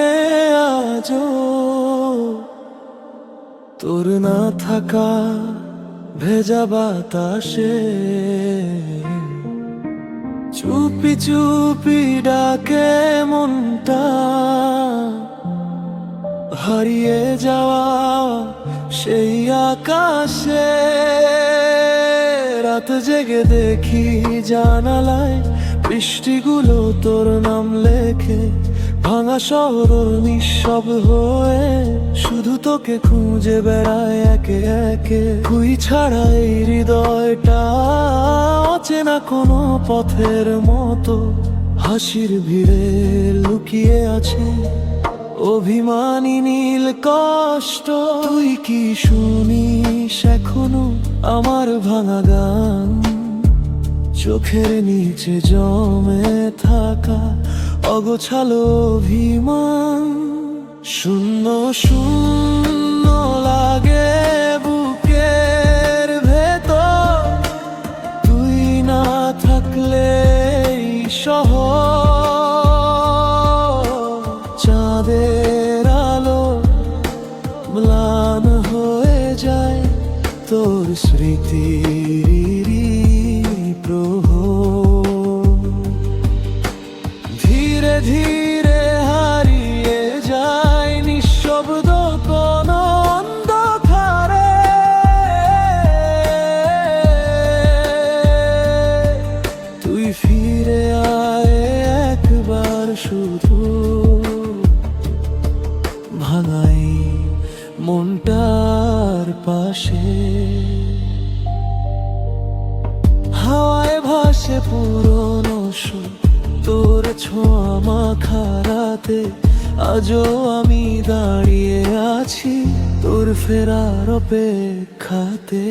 লাগে আজও তোর না থাকা ভেজা বাতাসে। চুপি চুপি ডাকে মনটা, হারিয়ে যাওয়া সেই আকাশে। রাত জেগে দেখি জানালায় বৃষ্টিগুলো তোর নাম লেখে। ভাঙা শহর নিঃশব্দ হয়ে শুধু তোকে খুঁজে বেড়ায় একে একে। তুই ছাড়া এই হৃদয়টা অচেনা কোনো পথের মতো। হাসির ভিড়ে লুকিয়ে আছে অভিমানী নীল কষ্ট। তুই কি শুনিস এখনো আমার ভাঙা গান? চোখের নিচে জমে থাকা অগোছালো অভিমান। শূন্য শূন্য লাগে বুকের ভেতর, তুই না থাকলে এই শহর। চাঁদের আলো ম্লান হয়ে যায় তোর স্মৃতির প্রহর। ধীরে ধীরে হারিয়ে যায় নিঃশব্দ কোন অন্ধকারে। তুই ফিরে আয় একবার শুধু, ভাঙাই মনটার পাশে। হাওয়ায় ভাসে পুরনো সুর তোর ছোঁয়া মাখা রাতে। আজও আমি দাঁড়িয়ে আছি তোর ফেরার অপেক্ষাতে।